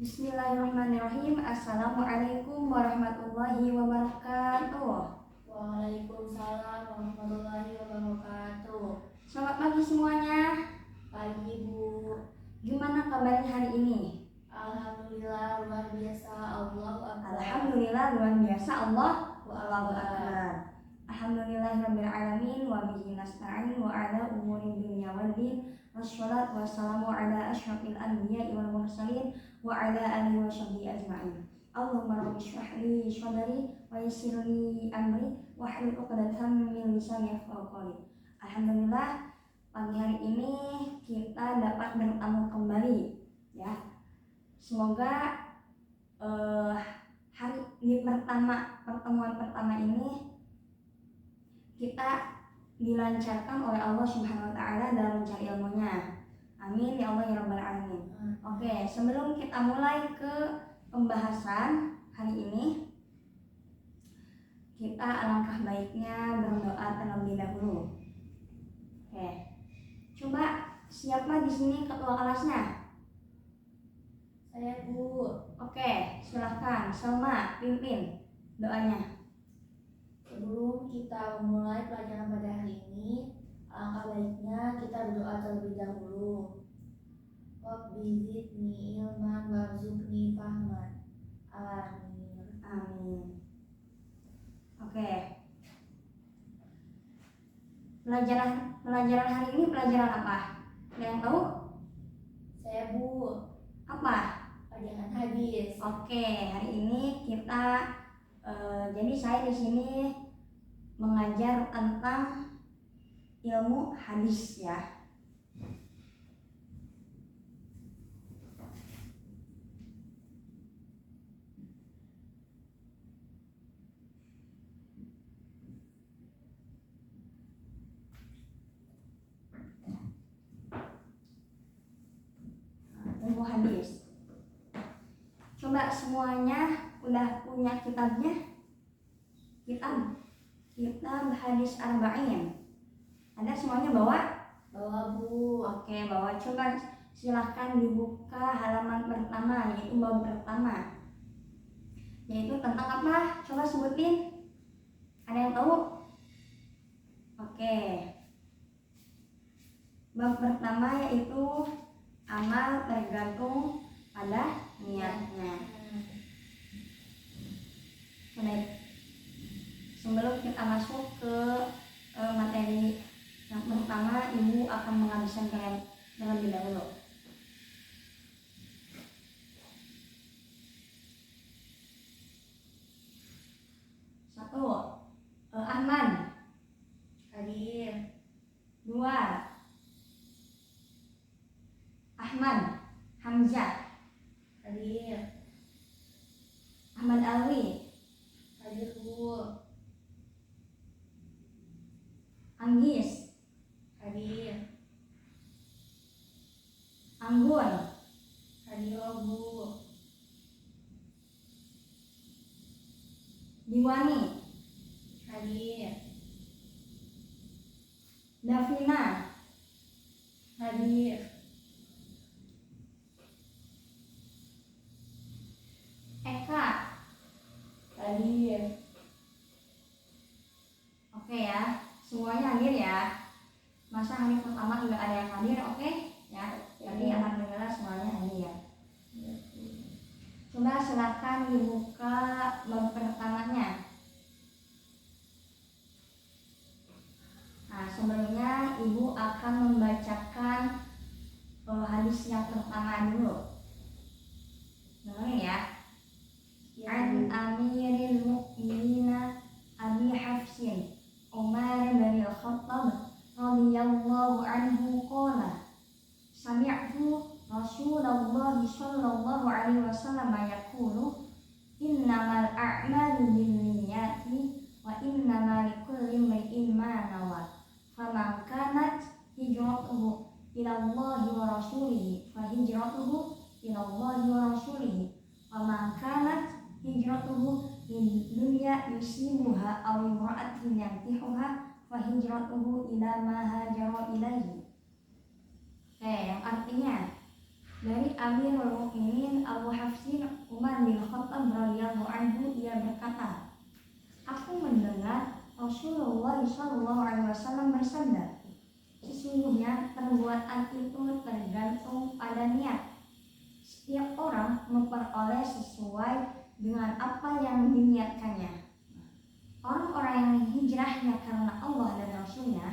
Bismillahirrahmanirrahim. Assalamualaikum warahmatullahi wabarakatuh. Waalaikumsalam warahmatullahi wabarakatuh. Selamat pagi semuanya. Pagi Bu. Gimana kabarnya hari ini? Alhamdulillah luar biasa. Allahu Akbar. Alhamdulillah luar biasa. Allahu Akbar. Alhamdulillahirabbil alamin wa bihi nasta'in wa ala umuri dunya waddin. Wassalatu wassalamu ala asyrafil anbiya'i wal mursalin wa ala alihi wa sahbihi ajma'in. Allahumma rabbi shrah li sadri wa yassir li amri wa hlul 'uqdatam min lisani yafqahu qawli. Alhamdulillah pagi hari ini kita dapat bertemu kembali ya. Semoga hari ini pertemuan pertama ini kita dilancarkan oleh Allah Subhanahu wa taala dalam mencari ilmunya. Amin ya Allah ya rabbal alamin. Oke, sebelum kita mulai ke pembahasan hari ini, kita alangkah baiknya berdoa terlebih dahulu. Oke. Coba siapa di sini ketua kelasnya? Saya Bu. Oke, silakan Selma pimpin doanya. Sebelum kita memulai pelajaran pada hari ini, alangkah baiknya kita berdoa terlebih dahulu. Rabbi zidni ilman warzuqni fahman. Amin. Amin. Oke. Pelajaran hari ini pelajaran apa? Ada yang tahu? Saya Bu. Apa? Pelajaran hadis. Oke, hari ini kita jadi saya di sini mengajar tentang ilmu hadis ya. Ilmu hadis. Coba semuanya udah punya kitabnya? Kitab hadis arba'in. Ada semuanya bawa? Bawa Bu. Oke, bawa. Coba silahkan dibuka halaman pertama, yaitu bab pertama. Yaitu tentang apa? Coba sebutin. Ada yang tahu? Oke. Bab pertama yaitu amal tergantung pada niatnya. Baik. Sebelum kita masuk ke materi yang pertama, Ibu akan menghabiskan kalian terlebih dahulu. Satu, Ahmad. Hadir. Dua, Ahmad Hamzah. Hadir. Ahmad Alwi. Hadir Bu. Anggis. Hadir. Anggun. Hadir Bu. Diwani. Hadir. Davina. Hadir. Eka. Hadir. Oke ya, semuanya hadir ya. Masa hari pertama nggak ada yang hadir, oke? Ya, jadi alhamdulillah semuanya hadir ya. Coba silakan dibuka bab pertamanya. Nah, sebelumnya Ibu akan membacakan hadis yang pertama dulu. Dengerin ya. An Amiril Mu'minina Abi Hafsin Umar bin Al-Khattab radhiyallahu anhu qala sami'tu Rasulullah sallallahu alaihi wasallam yaqulu innamal a'malu binniyati wa innamal likulli imri'in ma nawa faman kanat hijratuhu ila Allahi wa rasulihi fa hijratuhu ila Allahi wa rasulihi wa man kanat hijratuhu lid dunya yusibuha aw imra'atin yankihuha fa hijratuhu ila ma hajara ilaihi. Oke, yang artinya Dari Amirul Mukminin Abu Hafsin Umar bin Khattab radhiyallahu anhu, ia berkata, aku mendengar Rasulullah SAW bersabda, sesungguhnya perbuatan itu tergantung pada niat. Setiap orang memperoleh sesuai dengan apa yang diniatkannya. Orang-orang yang hijrahnya karena Allah dan Rasulnya,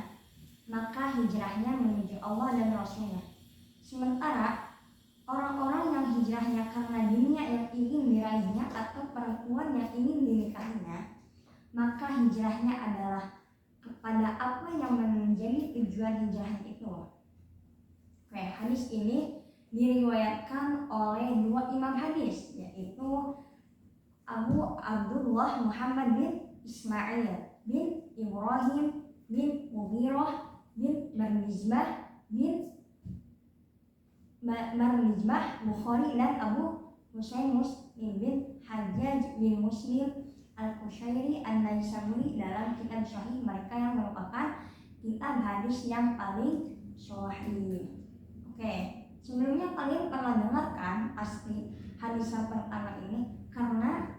maka hijrahnya menuju Allah dan Rasulnya. Sementara orang-orang yang hijrahnya karena dunia yang ingin diraihnya atau perempuan yang ingin dinikahinya, maka hijrahnya adalah kepada apa yang menjadi tujuan hijrahnya itu. Oke, hadis ini diriwayatkan oleh dua imam hadis, yaitu Abu Abdullah Muhammad bin Ismail bin Ibrahim bin Mughirah bin Marmizbah Bukhari dan Abu Husain Muslim bin Hajjaj bin Muslim Al-Qushairi An-Naisaburi dalam kitab Sahih mereka yang merupakan kitab hadis yang paling sahih. Oke, sebelumnya kalian pernah dengarkan asli hadis yang pertama ini karena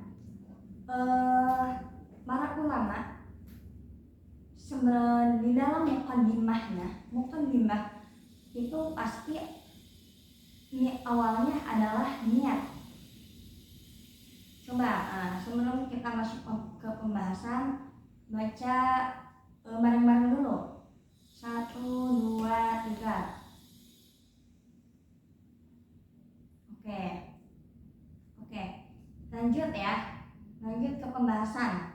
para ulama di dalam mukaddimah itu pasti awalnya adalah niat. Coba sebelum kita masuk ke pembahasan, baca bareng-bareng dulu. 1, 2, 3. Oke, lanjut ya. Lanjut ke pembahasan.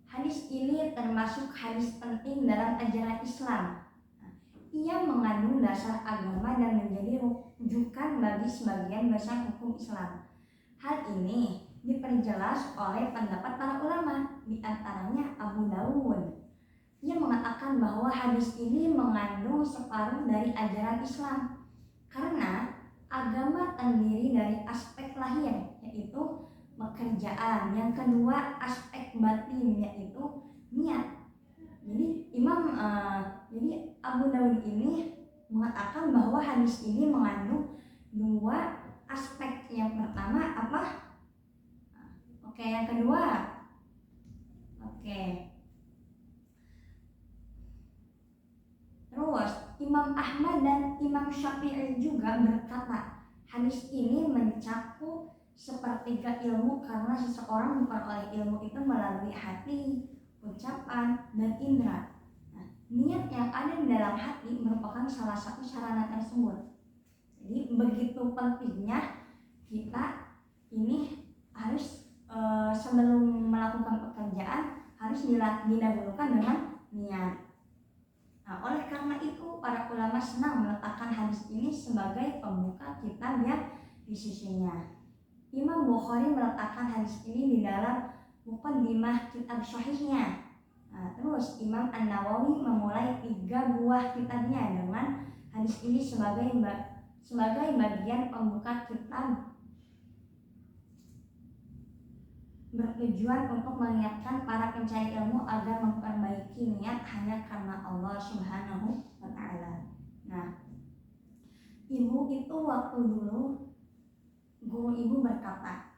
Hadis ini termasuk hadis penting dalam ajaran Islam. Ia mengandung dasar agama dan menjadi rujukan bagi sebagian besar hukum Islam. Hal ini diperjelas oleh pendapat para ulama, di antaranya Abu Dawud. Ia mengatakan bahwa hadis ini mengandung separuh dari ajaran Islam karena agama terdiri dari aspek lahir, yaitu pekerjaan. Yang kedua, aspek batin, yaitu niat. Jadi Abu Dawud ini mengatakan bahwa hadis ini mengandung dua aspek. Yang pertama apa? Yang kedua. Terus Imam Ahmad dan Imam Syafi'i juga berkata, hadis ini mencakup sepertiga ilmu karena seseorang memperoleh ilmu itu melalui hati, ucapan, dan indera. Niat yang ada di dalam hati merupakan salah satu sarana tersebut. Jadi begitu pentingnya kita ini harus sebelum melakukan pekerjaan harus didahulukan dengan niat. Oleh karena itu para ulama senang meletakkan hadis ini sebagai pembuka kitab yang di sisinya. Imam Bukhari meletakkan hadis ini di dalam muqaddimah kitab sahihnya. Terus Imam An-Nawawi memulai 3 buah kitabnya dengan hadis ini sebagai bagian pembuka kitab, bertujuan untuk mengingatkan para pencari ilmu agar memperbaiki niat hanya karena Allah Subhanahu wa Ta'ala. Ibu itu waktu dulu guru ibu berkata,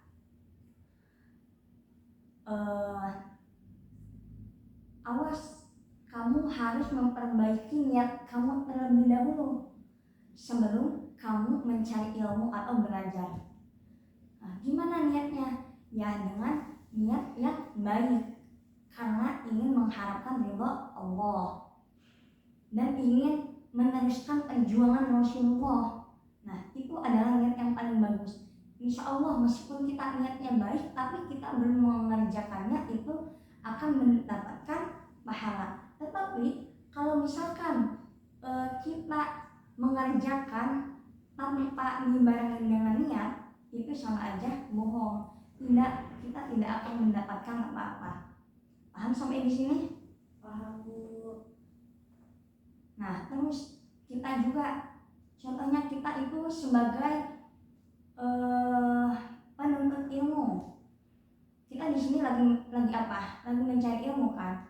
awas, kamu harus memperbaiki niat kamu terlebih dahulu sebelum kamu mencari ilmu atau belajar. Gimana niatnya? Ya dengan niat yang baik, karena ingin mengharapkan ridho Allah dan ingin meneruskan perjuangan Rasulullah. Itu adalah niat yang paling bagus. Insya Allah meskipun kita niatnya baik, tapi kita belum mengerjakannya, itu akan mendapatkan pahala. Tetapi kalau misalkan kita mengerjakan tanpa dibarengi dengan niat, itu sama aja bohong. Kita tidak akan mendapatkan apa-apa. Paham sampai di sini? Paham, Bu. Terus kita juga, contohnya kita itu sebagai penuntut ilmu. Kita di sini lagi apa? Lagi mencari ilmu kan.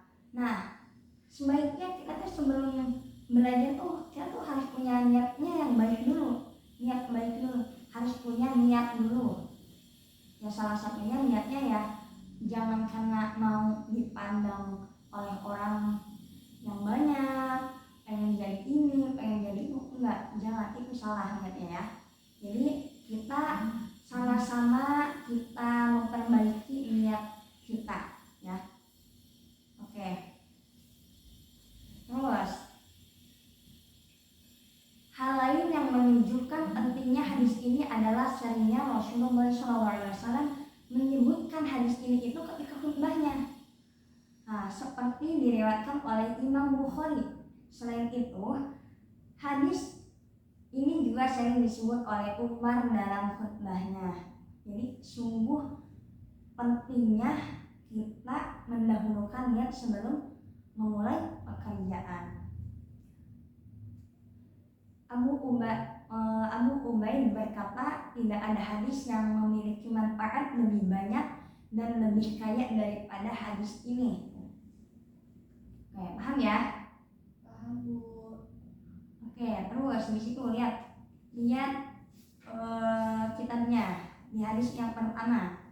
Sebaiknya kita tuh sebelum belajar tuh kita tuh harus punya niatnya yang baik dulu, niat baik dulu, harus punya niat dulu. Ya salah satunya niatnya ya jangan karena mau dipandang oleh orang yang banyak, pengen jadi ini, pengen jadi itu, enggak, jangan, itu salah niatnya ya. Jadi kita sama-sama kita memperbaiki niat kita ya. Oke. Terus hal lain yang menunjukkan pentingnya hadis ini adalah seringnya Rasulullah SAW menyebutkan hadis ini itu ketika khutbahnya. Nah, seperti diriwayatkan oleh Imam Bukhari. Selain itu, hadis ini juga sering disebut oleh Umar dalam khutbahnya. Jadi sungguh pentingnya kita mendahulukan niat sebelum memulai pekerjaan. Abu Ubaid berkata, tidak ada hadis yang memiliki manfaat lebih banyak dan lebih kaya daripada hadis ini. Oke, paham ya? Paham, Bu. Oke, terus di situ lihat kitabnya di hadis yang pertama.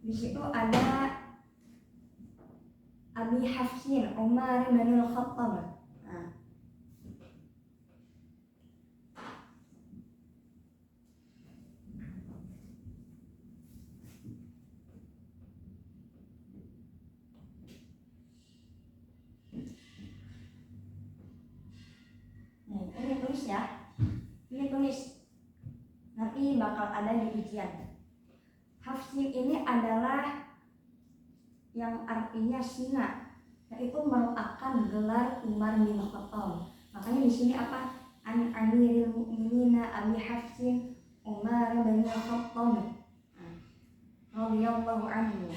Di situ ada Abi Hafsin Umar bin Khattab. Ini tulis ya, ini tulis, nanti bakal ada di ujian. Hafsin ini adalah yang artinya singa, yaitu merupakan gelar Umar bin Khattab. Makanya di sini apa? An Amiril Mukminin Abi Hafsin Umar bin Khattab radhiyallahu anhu.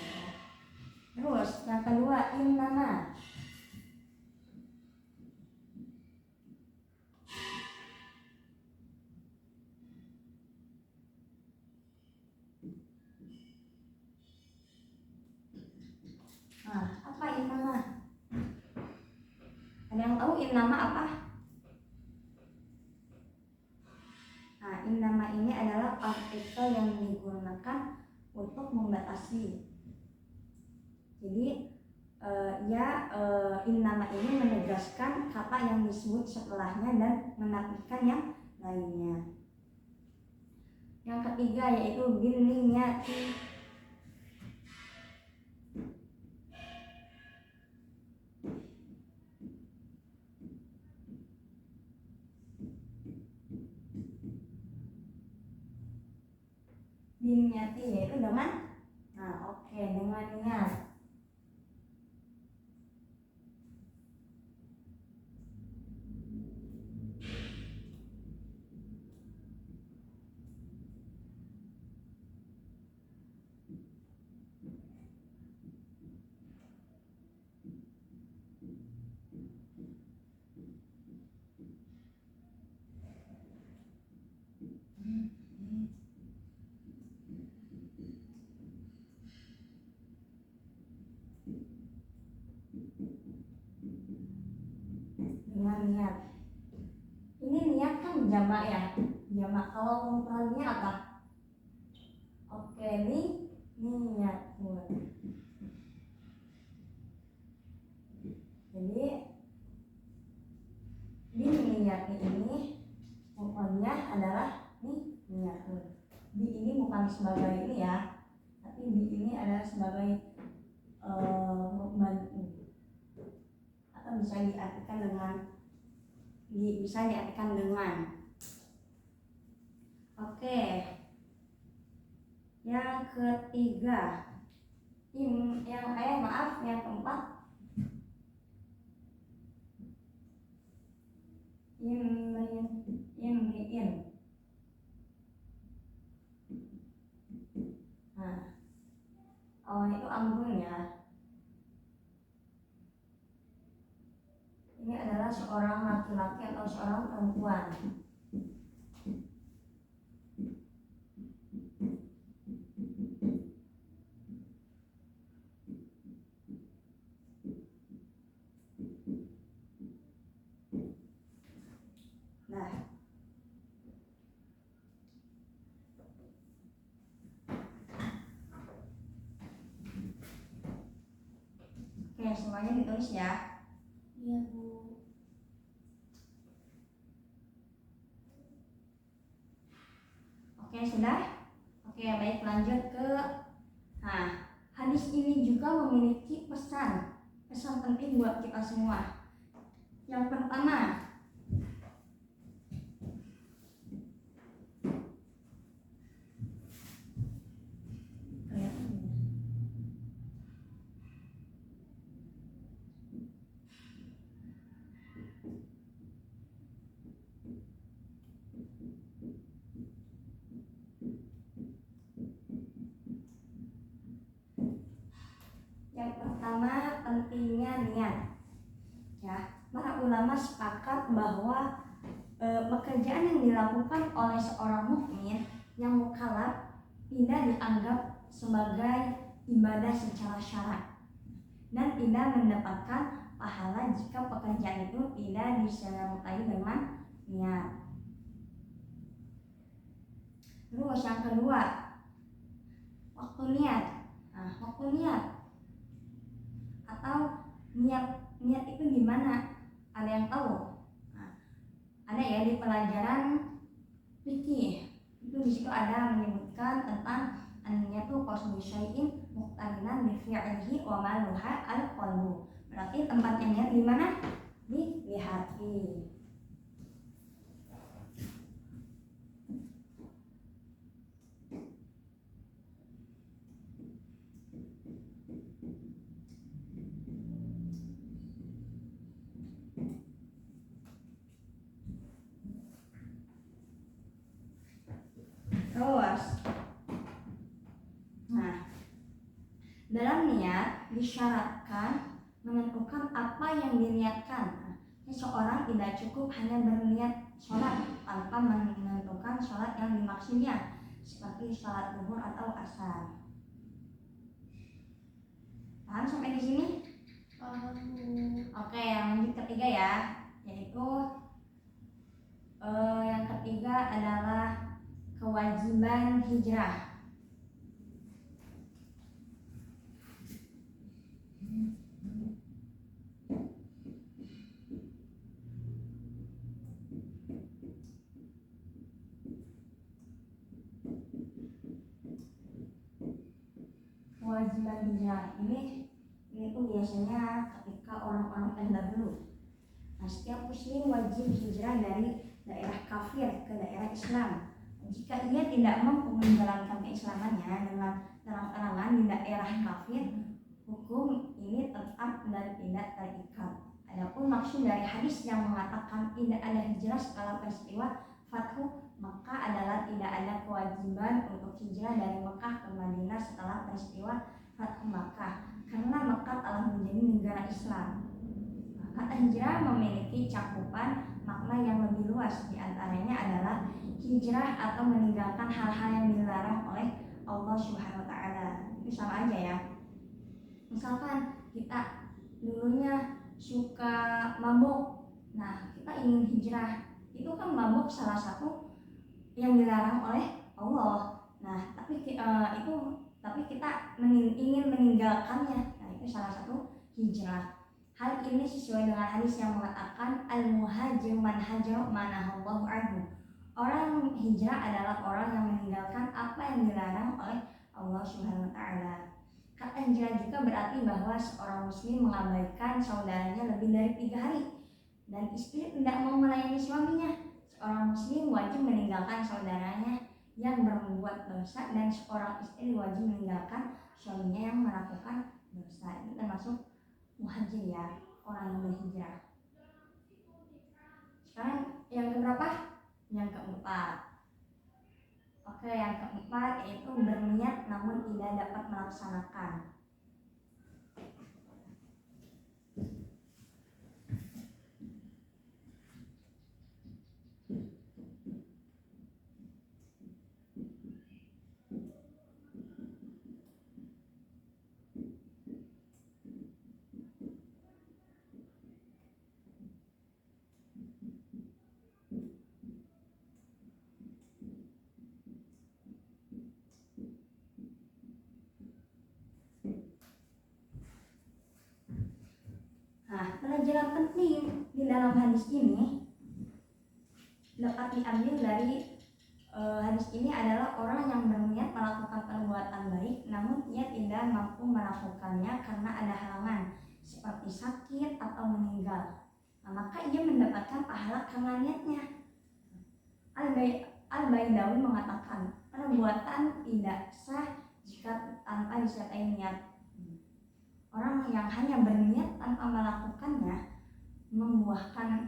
Terus yang kedua, innama. Apa innama? Ada yang tahu innama apa? Innama ini adalah partikel yang digunakan untuk membatasi. Jadi innama ini menegaskan kata yang disebut setelahnya dan menafikan yang lainnya. Yang ketiga yaitu binniyati. Binniyati yaitu dengan dengan niat. Dengan niat. Ini niat kan jamak ya. Jamak. Kalau mufradnya apa? Oke, ini niat. Jadi di niat ini mufradnya adalah niat. Di ini bukan sebagai ini ya, tapi di ini adalah sebagai membantu. Atau bisa diartikan dengan oke. Yang ketiga yang keempat imri'in. Awalnya itu amrun ya. Ini adalah seorang laki-laki atau seorang perempuan. Oke, semuanya ditulis ya. Iya, Bu. Oke, sudah? Oke, baik, lanjut ke hadis ini juga memiliki pesan penting buat kita semua. Yang pertama, pentingnya niat. Ya, para ulama sepakat bahwa pekerjaan yang dilakukan oleh seorang mukmin yang mukallaf tidak dianggap sebagai ibadah secara syarat dan tidak mendapatkan pahala jika pekerjaan itu tidak disertai dengan niat. Terus yang kedua, waktu niat. Waktu niat atau niat itu di mana? Ada yang tahu? Ada ya di pelajaran fikih. Itu di situ ada menyebutkan tentang an-niyatu qasdu syai'in muqtarinan bi fi'lihi wa maluha al-qalbu. Berarti tempatnya niat di mana? Di hati. Terus, dalam niat disyaratkan menentukan apa yang diniatkan. Seseorang tidak cukup hanya berniat sholat tanpa menentukan sholat yang dimaksudnya, seperti sholat zuhur atau asar. Paham sampai di sini? Paham, Bu. Oke, yang lanjut ketiga ya, yaitu yang ketiga adalah kewajiban hijrah. Kewajiban hijrah ini tuh biasanya ketika orang-orang terdahulu. Setiap muslim wajib hijrah dari daerah kafir ke daerah Islam. Jika ia tidak mampu menjalankan keislamannya dengan terang-terangan di daerah kafir, hukum ini tetap dan tidak terikat. Adapun maksud dari hadis yang mengatakan tidak ada hijrah setelah peristiwa Fathu Makkah adalah tidak ada kewajiban untuk hijrah dari Mekah ke Madinah setelah peristiwa Fathu Makkah, karena Mekah telah menjadi negara Islam. Kata hijrah memiliki cakupan makna yang lebih luas, diantaranya adalah hijrah atau meninggalkan hal-hal yang dilarang oleh Allah Subhanahu wa Ta'ala. Itu sama aja ya. Misalkan kita dulunya suka mabuk, nah kita ingin hijrah, itu kan mabuk salah satu yang dilarang oleh Allah. Nah tapi kita ingin meninggalkannya, nah itu salah satu hijrah. Hal ini sesuai dengan hadis yang mengatakan al-muhajir man hajar manahallahu anhu. Orang hijrah adalah orang yang meninggalkan apa yang dilarang oleh Allah Subhanahu wa Ta'ala. Kata hijrah juga berarti bahwa seorang muslim mengabaikan saudaranya lebih dari 3 hari dan istri tidak mau melayani suaminya. Seorang muslim wajib meninggalkan saudaranya yang berbuat dosa dan seorang istri wajib meninggalkan suaminya yang melakukan dosa. Ini termasuk muhajir ya, orang yang berhijrah. Sekarang yang keberapa? Yang keempat. Oke, yang keempat yaitu berniat namun tidak dapat melaksanakan. pelajaran penting di dalam hadis ini dapat diambil dari hadis ini adalah orang yang berniat melakukan perbuatan baik namun ia tidak mampu melakukannya karena ada halangan seperti sakit atau meninggal. Nah, maka ia mendapatkan pahala karena niatnya. Al-Baidawi mengatakan perbuatan tidak sah jika tanpa disertai niat. Orang yang hanya berniat tanpa melakukannya membuahkan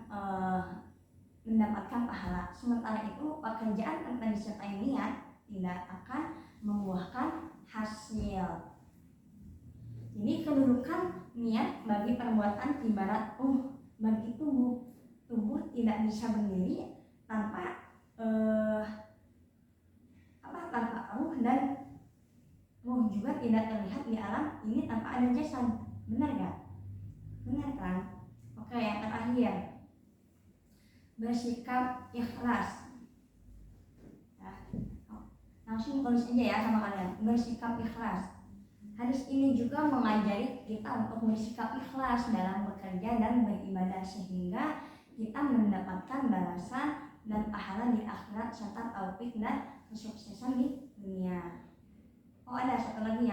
mendapatkan pahala. Sementara itu pekerjaan tanpa disertai niat tidak akan membuahkan hasil. Jadi kedudukan niat bagi perbuatan ibarat bagi tubuh. Tubuh tidak bisa berdiri tanpa tanpa ruh, dan ruh juga tidak terlihat di alam ini tanpa ada jasad. Benar gak? Benar kan? Oke, yang terakhir, bersikap ikhlas. Langsung tulis aja ya sama kalian, bersikap ikhlas. Hadis ini juga mengajari kita untuk bersikap ikhlas dalam bekerja dan beribadah sehingga kita mendapatkan balasan dan pahala di akhirat serta taufik dan kesuksesan di dunia. Ada satu lagi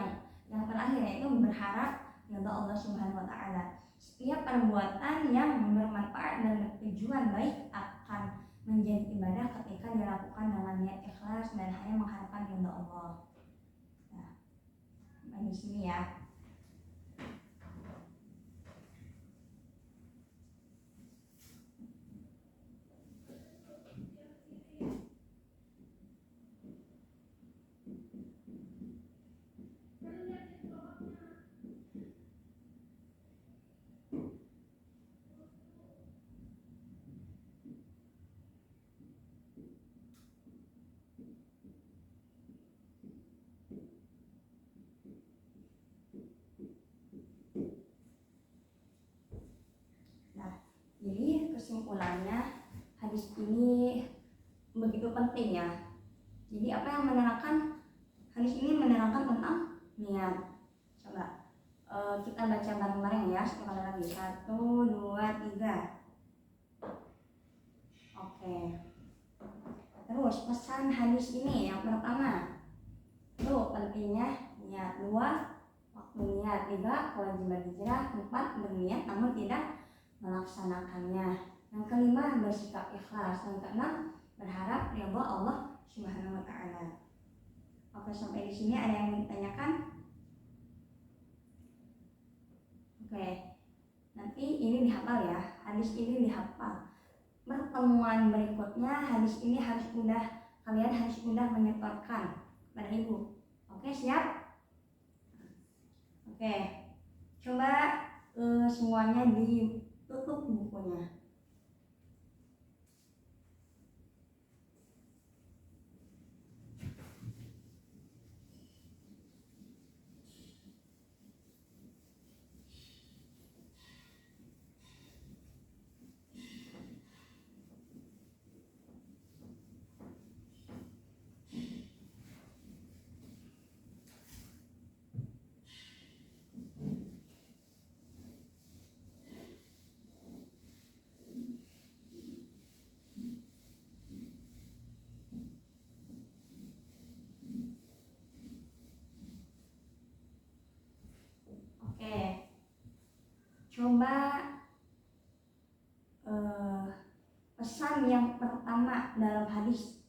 yang terakhir, yaitu berharap kepada Allah Subhanahu wa taala. Setiap perbuatan yang bermanfaat dan bertujuan baik akan menjadi ibadah ketika dilakukan dengan niat ikhlas dan hanya mengharapkan ridha Allah. Nah, di sini ya. Jadi kesimpulannya hadis ini begitu penting ya. Jadi apa yang menerangkan hadis ini menerangkan tentang niat. Coba kita baca bareng-bareng ya sekali lagi. 1, 2, 3. Oke. Terus pesan hadis ini yang pertama itu pentingnya niat. 2, waktu niat. 3, kewajiban hijrah. 4, berniat namun tidak melaksanakannya. Yang kelima, bersikap ikhlas. Yang keenam, berharap ridha Allah Subhanahu wa taala. Oke, sampai di sini ada yang mau ditanyakan? Oke. Nanti ini dihafal ya. Hadis ini dihafal. Pertemuan berikutnya hadis ini kalian harus udah menyetorkan pada ibu. Oke, siap? Oke. Coba semuanya tutup bukunya. Oke. Coba pesan yang pertama dalam hadis.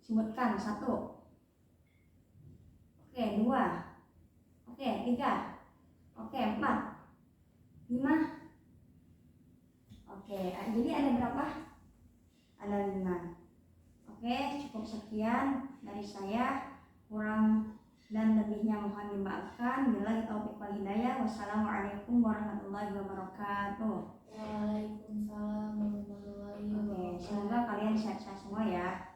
Sebutkan 1. Oke, 2. Oke, 3. Oke, 4. 5. Oke, jadi ada berapa? Ada 5. Oke, cukup sekian dari saya. Kurang dan lebihnya mohon dimaafkan. Billahi taufiq wal hidayah. Wassalamualaikum warahmatullahi wabarakatuh. Waalaikumsalam warahmatullahi wabarakatuh. Oke, semoga kalian sehat-sehat semua ya.